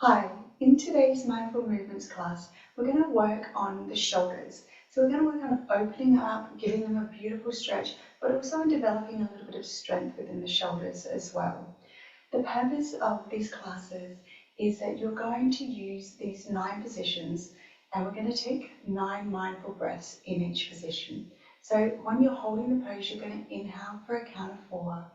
Hi, in today's Mindful Movements class, we're going to work on the shoulders. So we're going to work on opening up, giving them a beautiful stretch, but also on developing a little bit of strength within the shoulders as well. The purpose of these classes is that you're going to use these 9 positions and we're going to take 9 mindful breaths in each position. So when you're holding the pose, you're going to inhale for a count of 4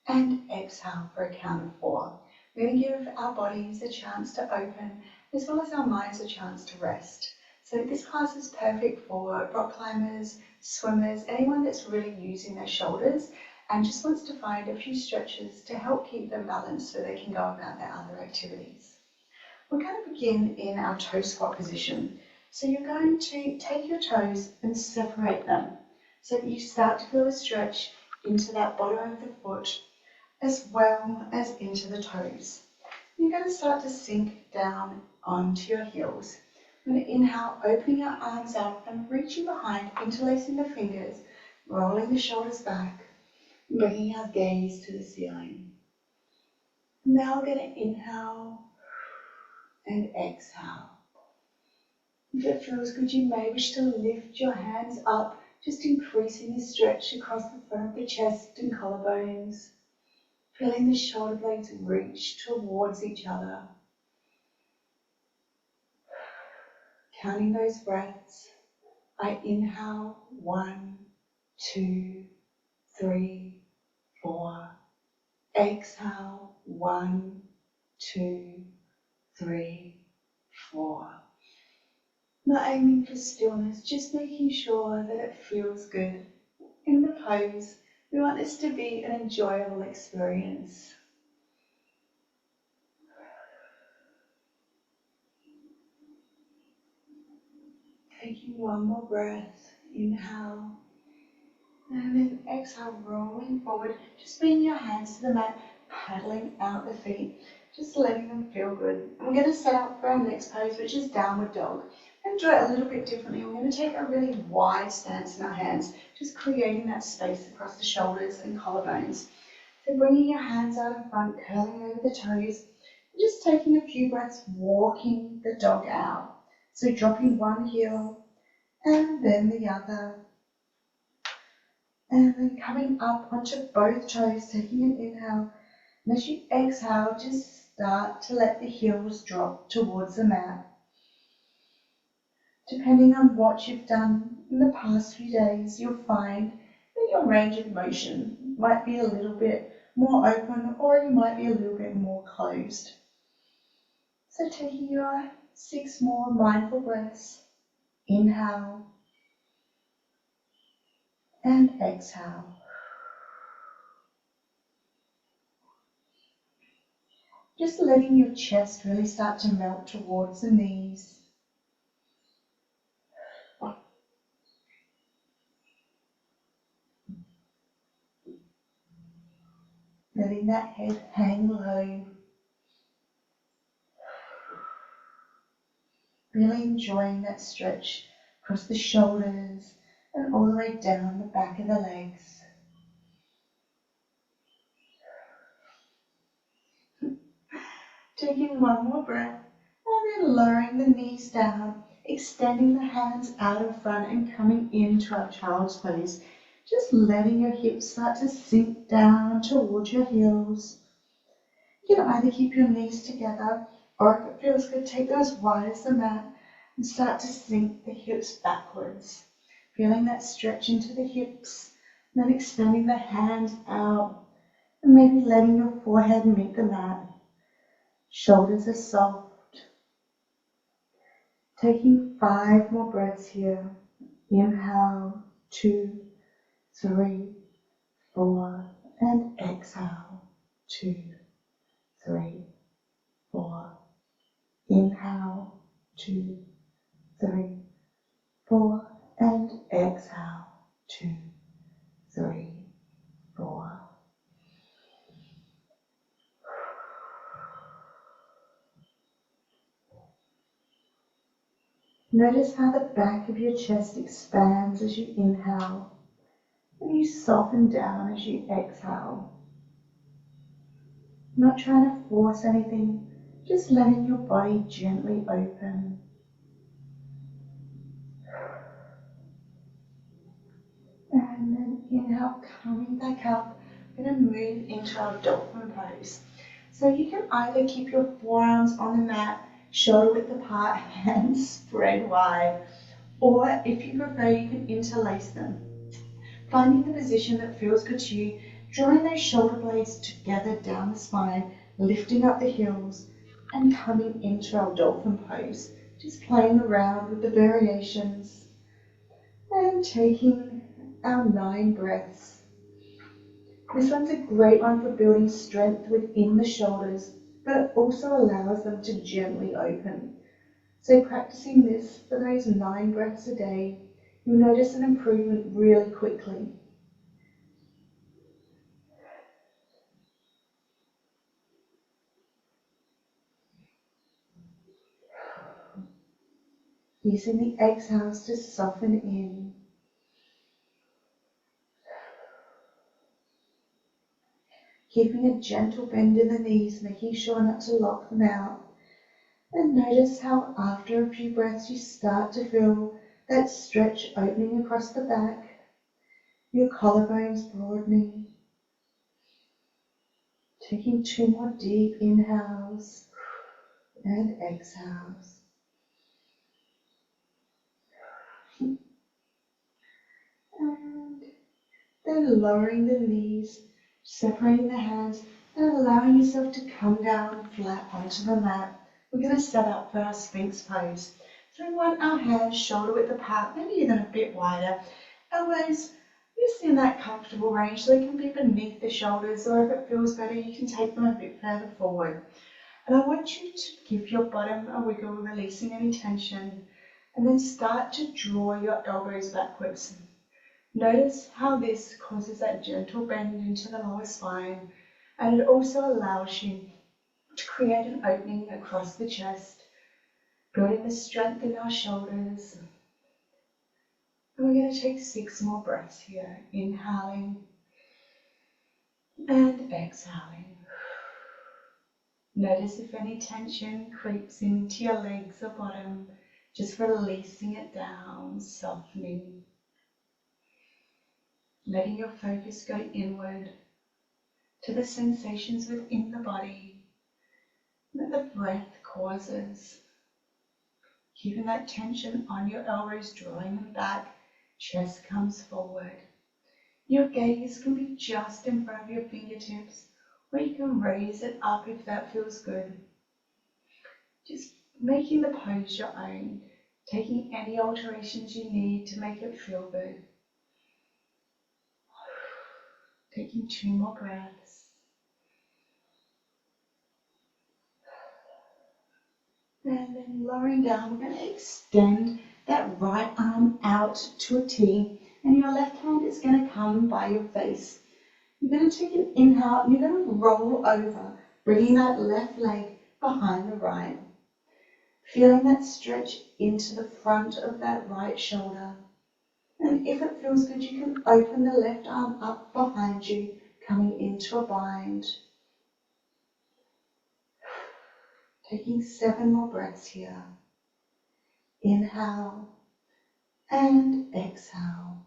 and exhale for a count of 4. We're going to give our bodies a chance to open as well as our minds a chance to rest. So this class is perfect for rock climbers, swimmers, anyone that's really using their shoulders and just wants to find a few stretches to help keep them balanced so they can go about their other activities. We're going to begin in our toe squat position. So you're going to take your toes and separate them so that you start to feel a stretch into that bottom of the foot as well as into the toes. You're going to start to sink down onto your heels. I'm going to inhale, opening your arms out and reaching behind, interlacing the fingers, rolling the shoulders back, bringing our gaze to the ceiling. Now we're going to inhale and exhale. If it feels good, you may wish to lift your hands up, just increasing the stretch across the front of the chest and collarbones. Feeling the shoulder blades reach towards each other. Counting those breaths. I inhale 1, 2, 3, 4. Exhale 1, 2, 3, 4. Not aiming for stillness, just making sure that it feels good. In the pose, we want this to be an enjoyable experience. Taking one more breath, inhale, and then exhale, rolling forward, just bringing your hands to the mat, paddling out the feet, just letting them feel good. We're going to set up for our next pose, which is downward dog. And do it a little bit differently. We're going to take a really wide stance in our hands, just creating that space across the shoulders and collarbones. So bringing your hands out in front, curling over the toes, and just taking a few breaths, walking the dog out. So dropping one heel and then the other. And then coming up onto both toes, taking an inhale. And as you exhale, just start to let the heels drop towards the mat. Depending on what you've done in the past few days, you'll find that your range of motion might be a little bit more open or you might be a little bit more closed. So taking your 6 more mindful breaths, inhale and exhale. Just letting your chest really start to melt towards the knees. Letting that head hang low. Really enjoying that stretch across the shoulders and all the way down the back of the legs. Taking one more breath and then lowering the knees down, extending the hands out in front and coming into our child's pose. Just letting your hips start to sink down towards your heels. You can either keep your knees together or if it feels good, take those wide as the mat and start to sink the hips backwards. Feeling that stretch into the hips, and then extending the hands out and maybe letting your forehead meet the mat. Shoulders are soft. Taking 5 more breaths here. Inhale, 2, 3, 4, and exhale, 2, 3, 4. Inhale, 2, 3, 4, and exhale, 2, 3, 4. Notice how the back of your chest expands as you inhale and you soften down as you exhale. Not trying to force anything, Just letting your body gently open. And then inhale, coming back up. We're going to move into our dolphin pose. So you can either keep your forearms on the mat, shoulder width apart, hands spread wide, or if you prefer, you can interlace them. Finding the position that feels good to you, drawing those shoulder blades together down the spine, lifting up the heels, and coming into our dolphin pose. Just playing around with the variations and taking our 9 breaths. This one's a great one for building strength within the shoulders, but it also allows them to gently open. So practicing this for those 9 breaths a day, you'll notice an improvement really quickly. Using the exhales to soften in. Keeping a gentle bend in the knees, making sure not to lock them out. And notice how after a few breaths you start to feel that stretch opening across the back, your collarbones broadening. Taking 2 more deep inhales and exhales. And then lowering the knees, separating the hands, and allowing yourself to come down flat onto the mat. We're going to set up for our Sphinx pose. So we want our hands shoulder width apart, maybe even a bit wider. Elbows just in that comfortable range, so they can be beneath the shoulders, or if it feels better, you can take them a bit further forward. And I want you to give your bottom a wiggle, releasing any tension, and then start to draw your elbows backwards. Notice how this causes that gentle bend into the lower spine, and it also allows you to create an opening across the chest, building the strength in our shoulders. And we're going to take 6 more breaths here, inhaling and exhaling. Notice if any tension creeps into your legs or bottom, just releasing it down, softening. Letting your focus go inward to the sensations within the body that the breath causes. Keeping that tension on your elbows, drawing them back, chest comes forward. Your gaze can be just in front of your fingertips, or you can raise it up if that feels good. Just making the pose your own, taking any alterations you need to make it feel good. Taking 2 more breaths. And then lowering down, we're going to extend that right arm out to a T, and your left hand is going to come by your face. You're going to take an inhale, and you're going to roll over, bringing that left leg behind the right. Feeling that stretch into the front of that right shoulder. And if it feels good, you can open the left arm up behind you, coming into a bind. Taking 7 more breaths here. Inhale and exhale.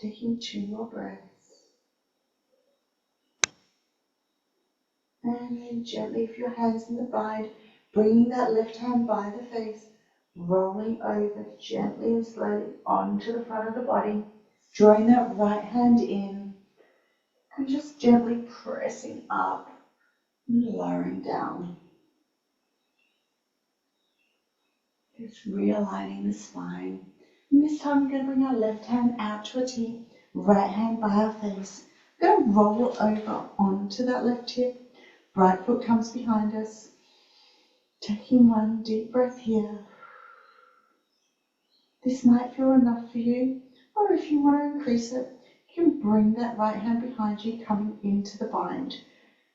Taking 2 more breaths. And then gently, with your hands in the bind, bringing that left hand by the face, rolling over gently and slowly onto the front of the body, drawing that right hand in, and just gently pressing up and lowering down. Just realigning the spine. And this time we're going to bring our left hand out to a T, right hand by our face. We're going to roll over onto that left hip. Right foot comes behind us. Taking 1 deep breath here. This might feel enough for you, or if you want to increase it, you can bring that right hand behind you coming into the bind.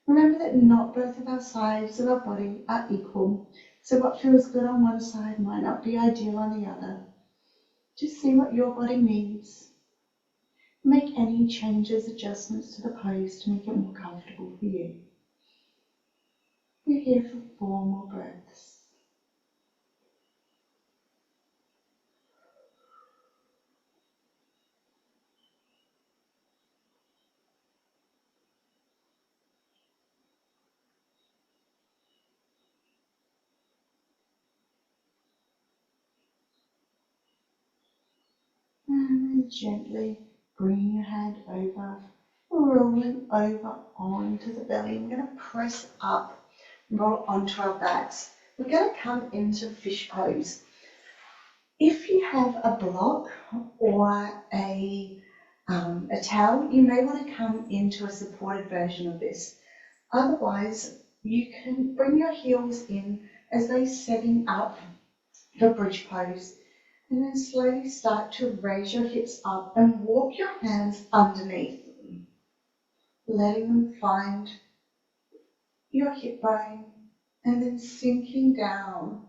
Remember that not both of our sides of our body are equal, so what feels good on one side might not be ideal on the other. Just see what your body needs. Make any changes, adjustments to the pose to make it more comfortable for you. We're here for 4 more breaths. And then gently bring your hand over, rolling over onto the belly. We're going to press up, roll onto our backs. We're going to come into fish pose. If you have a block or a towel, you may want to come into a supported version of this. Otherwise, you can bring your heels in as they're setting up for bridge pose. And then slowly start to raise your hips up and walk your hands underneath, letting them find your hip bone and then sinking down,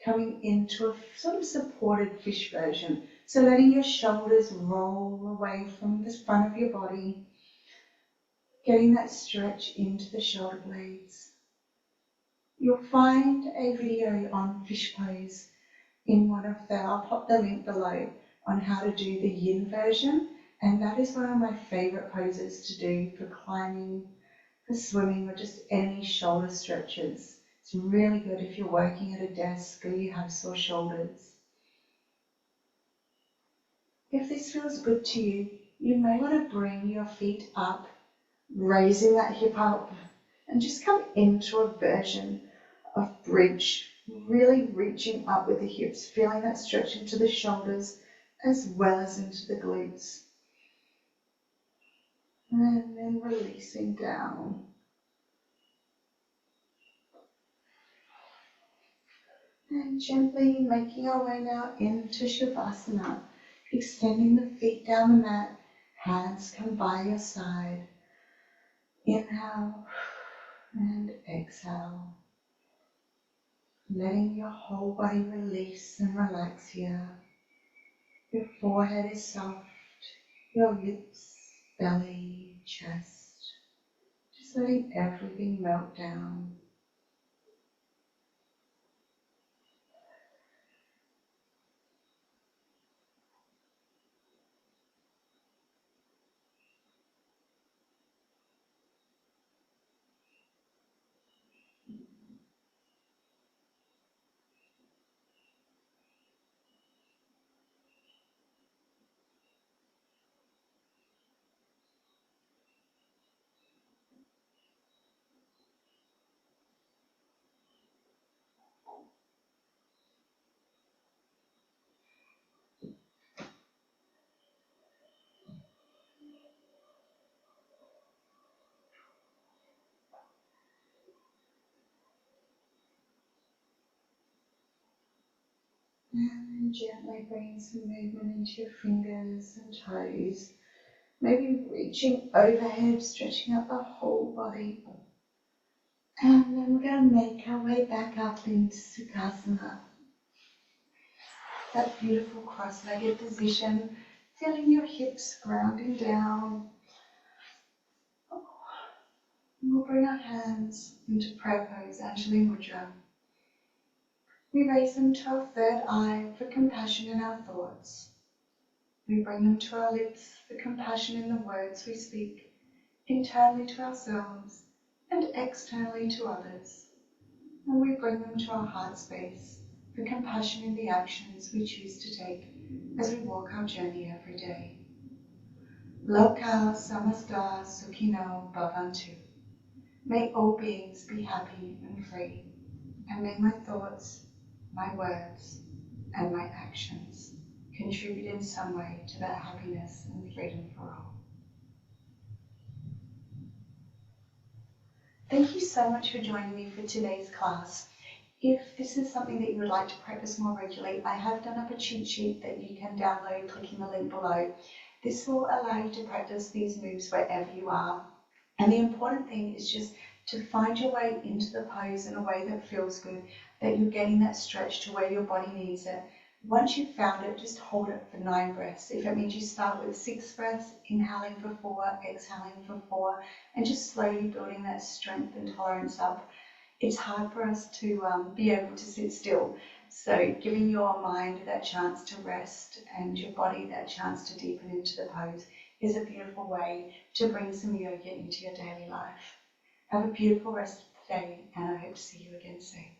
coming into a sort of supported fish version. So letting your shoulders roll away from the front of your body, getting that stretch into the shoulder blades. You'll find a video on fish pose in one of the, I'll pop the link below on how to do the yin version, and that is one of my favourite poses to do for climbing, for swimming, or just any shoulder stretches. It's really good if you're working at a desk or you have sore shoulders. If this feels good to you, you may want to bring your feet up, raising that hip up, and just come into a version of bridge, really reaching up with the hips, feeling that stretch into the shoulders as well as into the glutes. And then releasing down. And gently making our way now into Shavasana, extending the feet down the mat, hands come by your side. Inhale and exhale. Letting your whole body release and relax here. Your forehead is soft, your lips, belly, chest. Just letting everything melt down. And then gently bring some movement into your fingers and toes. Maybe reaching overhead, stretching out the whole body. And then we're going to make our way back up into Sukhasana. That beautiful cross-legged position, feeling your hips grounding down. And we'll bring our hands into prayer pose, Anjali Mudra. We raise them to our third eye for compassion in our thoughts. We bring them to our lips for compassion in the words we speak, internally to ourselves and externally to others. And we bring them to our heart space for compassion in the actions we choose to take as we walk our journey every day. Loka samasta sukhino bhavantu. May all beings be happy and free, and may my thoughts, my words, and my actions contribute in some way to that happiness and freedom for all. Thank you so much for joining me for today's class. If this is something that you would like to practice more regularly, I have done up a cheat sheet that you can download clicking the link below. This will allow you to practice these moves wherever you are. And the important thing is just to find your way into the pose in a way that feels good, that you're getting that stretch to where your body needs it. Once you've found it, just hold it for 9 breaths. If it means you start with 6 breaths, inhaling for 4, exhaling for 4, and just slowly building that strength and tolerance up. It's hard for us to be able to sit still. So giving your mind that chance to rest and your body that chance to deepen into the pose is a beautiful way to bring some yoga into your daily life. Have a beautiful rest of the day, and I hope to see you again soon.